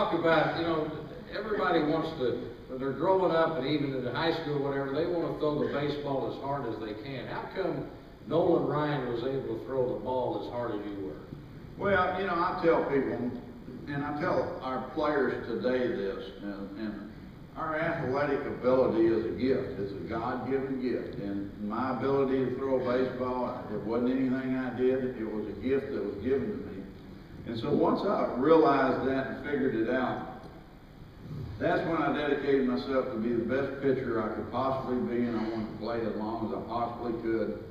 talk about, you know, everybody wants to, when they're growing up and even in high school, whatever, they want to throw the baseball as hard as they can. How come Nolan Ryan was able to throw the ball as hard as you were? Well, you know, I tell people, and I tell our players today this, and our athletic ability is a gift. It's a God-given gift. And my ability to throw a baseball, it wasn't anything I did. It was a gift that was given to me. And so once I realized that and figured it out, that's when I dedicated myself to be the best pitcher I could possibly be, and I wanted to play as long as I possibly could,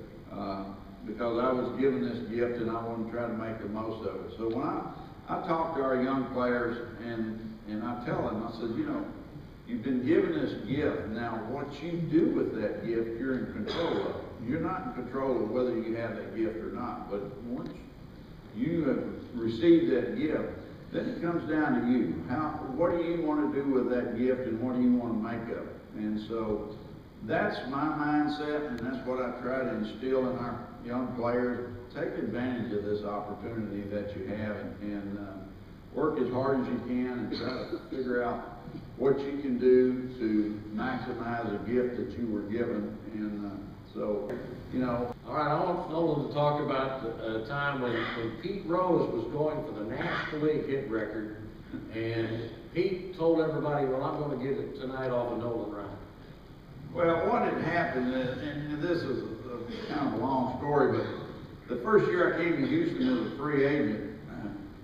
because I was given this gift and I wanted to try to make the most of it. So when I talk to our young players and I tell them, I said, you know, you've been given this gift. Now, what you do with that gift, you're in control of. You're not in control of whether you have that gift or not. But once you have received that gift, then it comes down to you. What do you want to do with that gift, and what do you want to make of it? And so that's my mindset, and that's what I try to instill in our young players. Take advantage of this opportunity that you have, and work as hard as you can and try to figure out what you can do to maximize a gift that you were given. And so, you know. All right, I want Nolan to talk about a time when Pete Rose was going for the National League hit record, and Pete told everybody, well, I'm going to get it tonight off of Nolan Ryan. Well, what had happened, and this is kind of a long story, but the first year I came to Houston as a free agent,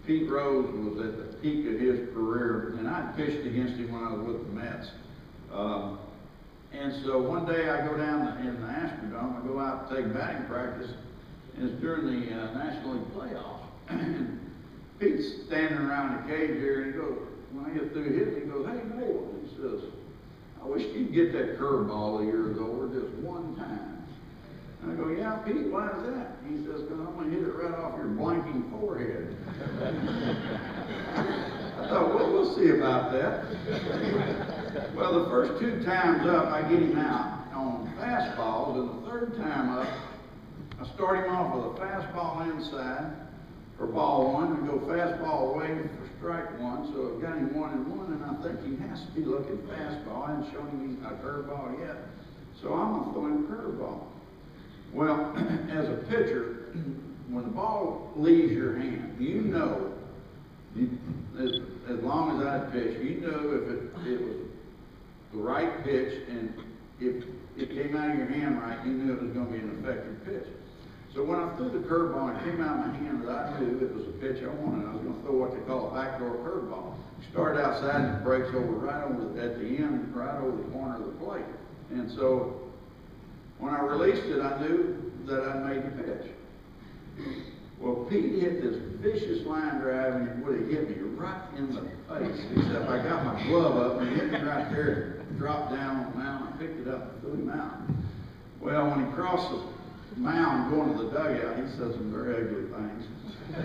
Pete Rose was at the peak of his career, and I pitched against him when I was with the Mets. And so one day I go down in the Astrodome, I go out to take batting practice, and it's during the National League playoffs. And Pete's standing around the cage here, and he goes, when I get through hitting, he goes, hey, Nolan, he says, I wish you'd get that curveball of yours over just one time. And I go, yeah, Pete, why is that? He says, because I'm going to hit it right off your blanking forehead. I thought, well, we'll see about that. Well, the first two times up, I get him out on fastballs, and the third time up, I start him off with a fastball inside for ball one, and go fastball away for strike one, so I've got him 1-1, and I think he has to be looking fastball. I haven't shown him a curveball yet, so I'm going to throw him a curveball. Well, as a pitcher, when the ball leaves your hand, you know, as long as I pitch, you know if it was the right pitch, and if it came out of your hand right, you knew it was going to be an effective pitch. So when I threw the curveball and it came out of my hand, I knew it was a pitch I wanted. I was going to throw what they call a backdoor curveball. Started outside and it breaks over right over at the end, right over the corner of the plate. And so when I released it, I knew that I made the pitch. Well, Pete hit this vicious line drive, and it would have hit me right in the face, except I got my glove up and it hit me right there, dropped down on the mound. I picked it up and threw him out. Well, when he crossed the mound going to the dugout, he said some very ugly things. I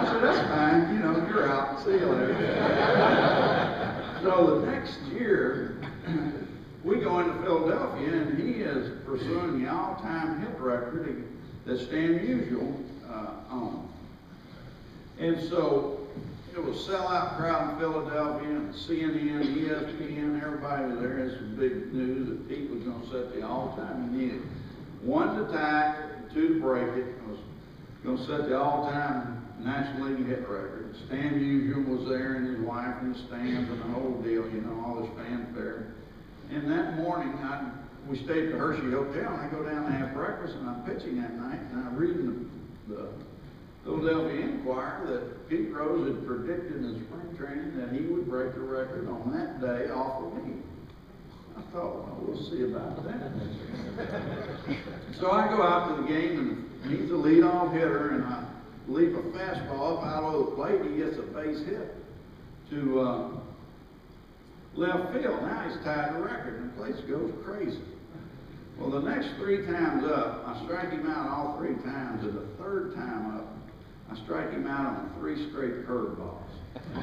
said, that's fine, you know, you're out, see you later. So the next year, we go into Philadelphia, and he is pursuing the all-time hit record that Stan Musial owned. And so it was a sellout crowd in Philadelphia, and CNN, ESPN, everybody was there. It's some big news that Pete was going to set the all-time. He needed one to tie it, two to break it. It was going to set the all-time National League hit record. Stan Musial was there, and his wife in the stands, and the whole deal, you know, all this fanfare. And that morning, we stayed at the Hershey Hotel, and I go down and have breakfast, and I'm pitching that night, and I'm reading the Philadelphia Inquirer that Pete Rose had predicted in spring training that he would break the record on that day off of me. I thought, well, we'll see about that. So I go out to the game, and he's the leadoff hitter, and I leap a fastball up out of the plate, and he gets a base hit to left field. Now he's tied the record, and the place goes crazy. Well, the next three times up, I strike him out all three times, and the third time up, I strike him out on 3 straight curveballs. I'm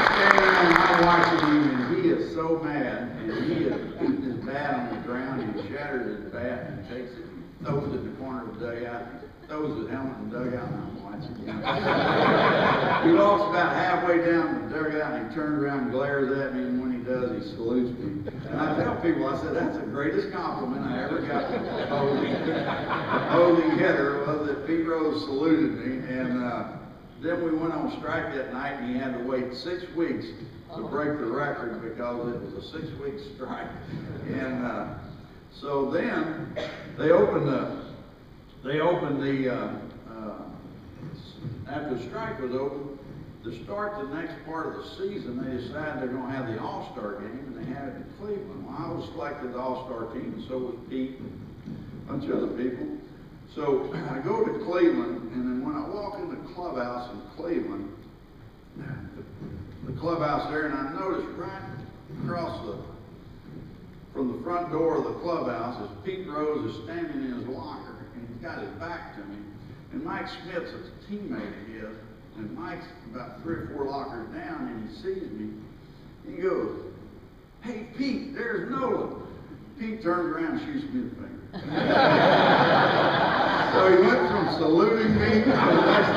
standing there and I'm watching him, and he is so mad, and he has beaten his bat on the ground, and he shatters his bat, and takes it, and throws it in the corner of the dugout. throws his helmet in the dugout, and I'm watching him. He walks about halfway down the dugout, and he turns around and glares at me, and when he does, he salutes me. And I tell people, I said, that's the greatest compliment I ever got from a opposing hitter, was that Pete Rose saluted me. And then we went on strike that night, and he had to wait 6 weeks to break the record because it was a 6-week strike. And so then they opened after the strike was over, to start the next part of the season, they decided they're going to have the All-Star game, and they had it in Cleveland. Well, I was selected the All-Star team, and so was Pete and a bunch of other people. So I go to Cleveland, and then when I walk in the clubhouse in Cleveland, the clubhouse there, and I noticed right across from the front door of the clubhouse is Pete Rose is standing in his locker, and he's got his back to me. And Mike Smith's a teammate of his, and Mike's about 3 or 4 lockers down, and he sees me. He goes, "Hey, Pete, there's Nolan." Pete turns around and shoots me in the finger. So he went from saluting me to the next